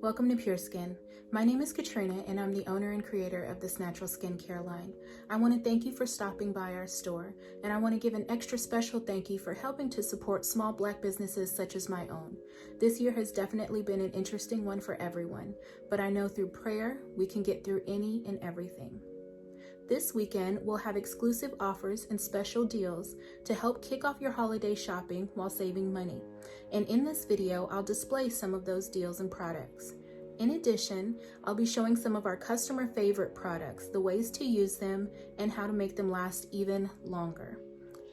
Welcome to Pure Skin. My name is Catrina and I'm the owner and creator of this natural skincare line. I want to thank you for stopping by our store, and I want to give an extra special thank you for helping to support small Black businesses such as my own. This year has definitely been an interesting one for everyone, but I know through prayer we can get through any and everything. This weekend, we'll have exclusive offers and special deals to help kick off your holiday shopping while saving money. And in this video, I'll display some of those deals and products. In addition, I'll be showing some of our customer favorite products, the ways to use them, and how to make them last even longer.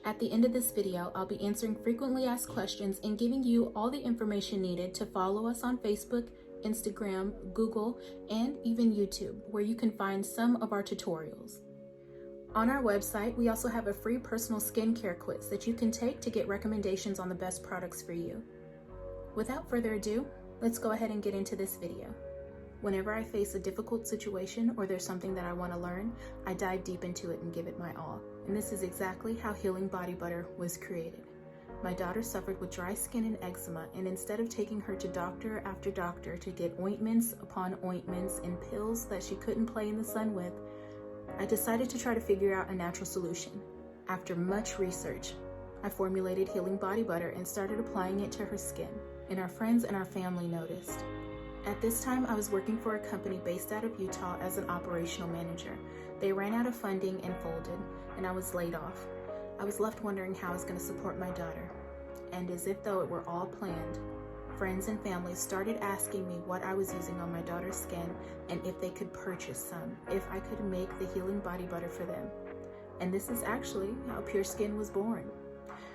At the end of this video, I'll be answering frequently asked questions and giving you all the information needed to follow us on Facebook, Instagram, Google, and even YouTube, where you can find some of our tutorials. On our website, we also have a free personal skincare quiz that you can take to get recommendations on the best products for you. Without further ado, let's go ahead and get into this video. Whenever I face a difficult situation or there's something that I want to learn, I dive deep into it and give it my all. And this is exactly how Healing Body Butter was created. My daughter suffered with dry skin and eczema, and instead of taking her to doctor after doctor to get ointments upon ointments and pills that she couldn't play in the sun with, I decided to try to figure out a natural solution. After much research, I formulated Healing Body Butter and started applying it to her skin, and our friends and our family noticed. At this time, I was working for a company based out of Utah as an operational manager. They ran out of funding and folded, and I was laid off. I was left wondering how I was going to support my daughter. And as if though it were all planned, friends and family started asking me what I was using on my daughter's skin and if they could purchase some, if I could make the Healing Body Butter for them. And this is actually how Pure Skin was born.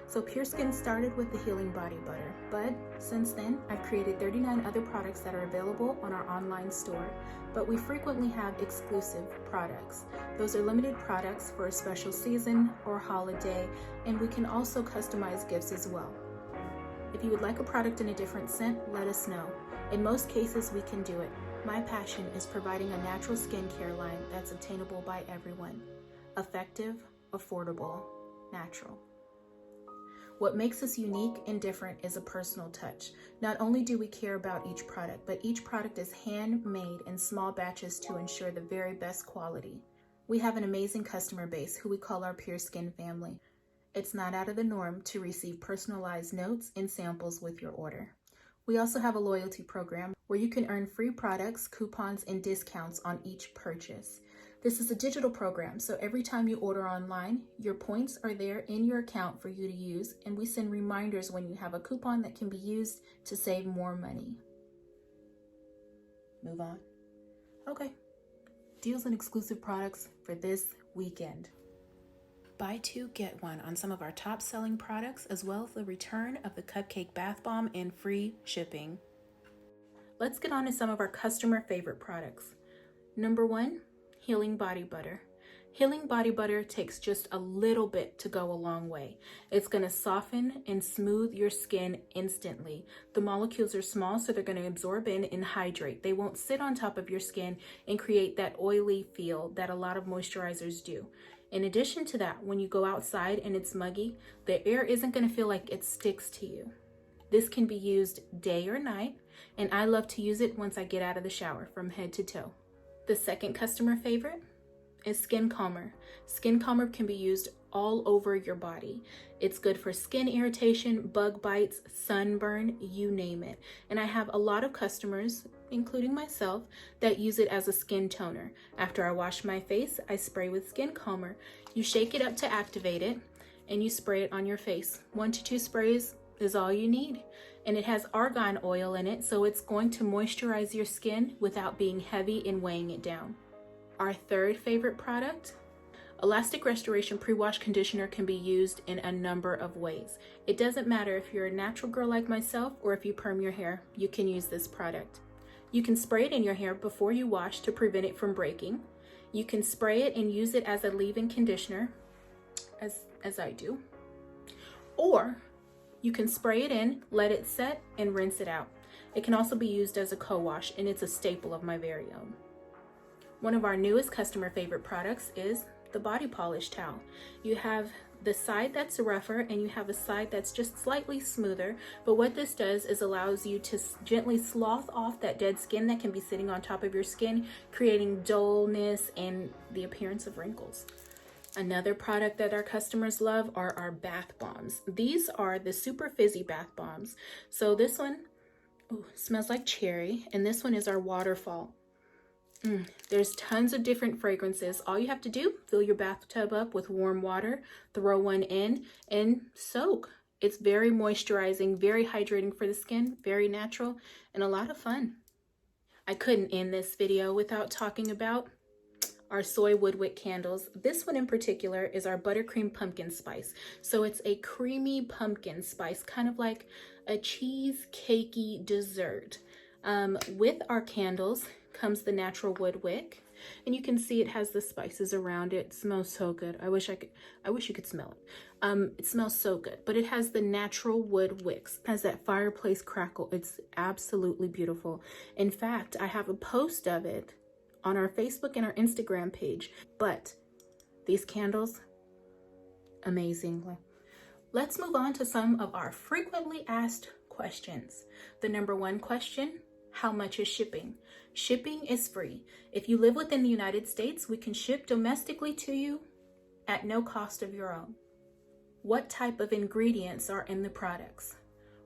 So Pure Skin started with the Healing Body Butter, but since then I've created 39 other products that are available on our online store, but we frequently have exclusive products. Those are limited products for a special season or holiday, and we can also customize gifts as well. If you would like a product in a different scent, let us know. In most cases, we can do it. My passion is providing a natural skincare line that's obtainable by everyone. Effective, affordable, natural. What makes us unique and different is a personal touch. Not only do we care about each product, but each product is handmade in small batches to ensure the very best quality. We have an amazing customer base who we call our Pure Skin family. It's not out of the norm to receive personalized notes and samples with your order. We also have a loyalty program where you can earn free products, coupons, and discounts on each purchase. This is a digital program, so every time you order online, your points are there in your account for you to use, and we send reminders when you have a coupon that can be used to save more money. Move on. Okay. Deals and exclusive products for this weekend. Buy two, get one on some of our top selling products, as well as the return of the Cupcake Bath Bomb and free shipping. Let's get on to some of our customer favorite products. Number 1, Healing Body Butter. Healing Body Butter takes just a little bit to go a long way. It's going to soften and smooth your skin instantly. The molecules are small, so they're going to absorb in and hydrate. They won't sit on top of your skin and create that oily feel that a lot of moisturizers do. In addition to that, when you go outside and it's muggy, the air isn't going to feel like it sticks to you. This can be used day or night, and I love to use it once I get out of the shower from head to toe. The second customer favorite is Skin Calmer. Skin Calmer can be used all over your body. It's good for skin irritation, bug bites, sunburn, you name it. And I have a lot of customers, including myself, that use it as a skin toner. After I wash my face, I spray with Skin Calmer. You shake it up to activate it, and you spray it on your face. 1 to 2 sprays is all you need. And it has argan oil in it, so it's going to moisturize your skin without being heavy and weighing it down. Our third favorite product, Elastic Restoration Prewash Conditioner, can be used in a number of ways. It doesn't matter if you're a natural girl like myself or if you perm your hair, you can use this product. You can spray it in your hair before you wash to prevent it from breaking. You can spray it and use it as a leave-in conditioner, as I do. Or you can spray it in, let it set, and rinse it out. It can also be used as a co-wash, and it's a staple of my very own. One of our newest customer favorite products is the body polish towel. You have the side that's rougher and you have a side that's just slightly smoother. But what this does is allows you to gently slough off that dead skin that can be sitting on top of your skin, creating dullness and the appearance of wrinkles. Another product that our customers love are our bath bombs. These are the super fizzy bath bombs. So this one smells like cherry, and this one is our waterfall. There's tons of different fragrances. All you have to do, fill your bathtub up with warm water, throw one in, and soak. It's very moisturizing, very hydrating for the skin, very natural, and a lot of fun. I couldn't end this video without talking about our soy woodwick candles. This one in particular is our buttercream pumpkin spice. So it's a creamy pumpkin spice, kind of like a cheesecakey dessert. With our candles comes the natural wood wick, and you can see it has the spices around it. It smells so good. I wish you could smell it. It smells so good, but it has the natural wood wicks, it has that fireplace crackle. It's absolutely beautiful. In fact, I have a post of it on our Facebook and our Instagram page. But these candles, amazing. Let's move on to some of our frequently asked questions. The number one question: how much is shipping? Shipping is free. If you live within the United States, we can ship domestically to you at no cost of your own. What type of ingredients are in the products?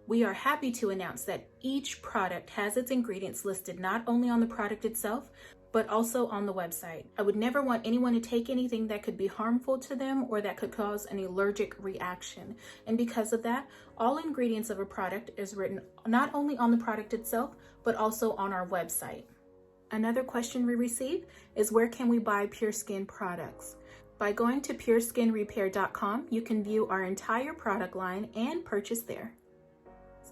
We are happy to announce that each product has its ingredients listed not only on the product itself, but also on the website. I would never want anyone to take anything that could be harmful to them or that could cause an allergic reaction. And because of that, all ingredients of a product is written not only on the product itself, but also on our website. Another question we receive is, where can we buy Pure Skin products? By going to pureskinrepair.com, you can view our entire product line and purchase there.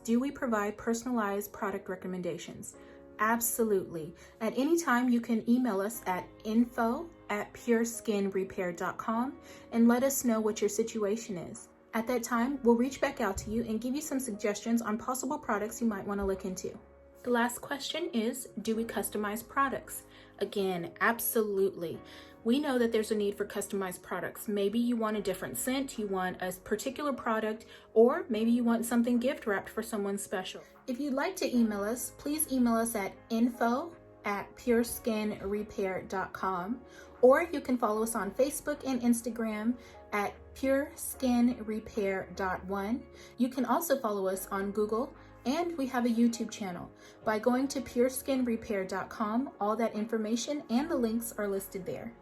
Do we provide personalized product recommendations? Absolutely. At any time, you can email us at info@pureskinrepair.com and let us know what your situation is. At that time, we'll reach back out to you and give you some suggestions on possible products you might want to look into. The last question is, do we customize products? Again, absolutely. We know that there's a need for customized products. Maybe you want a different scent, you want a particular product, or maybe you want something gift wrapped for someone special. If you'd like to email us, please email us at info@pureskinrepair.com, or you can follow us on Facebook and Instagram at pureskinrepair.1. You can also follow us on Google, and we have a YouTube channel. By going to pureskinrepair.com, all that information and the links are listed there.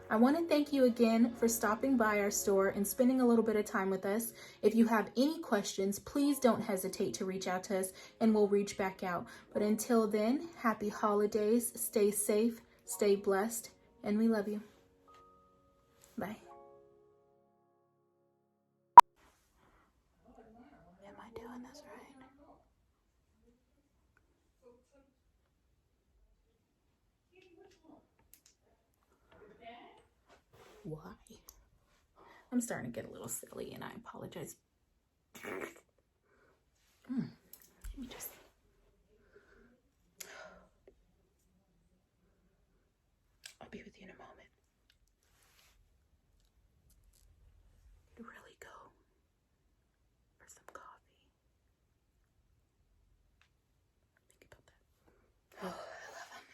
I want to thank you again for stopping by our store and spending a little bit of time with us. If you have any questions, please don't hesitate to reach out to us and we'll reach back out. But until then, happy holidays, stay safe, stay blessed, and we love you. Bye. Am I doing this right? Why? I'm starting to get a little silly and I apologize. Let me just... I'll be with you in a moment. To really go for some coffee. Think about that. Oh, I love them.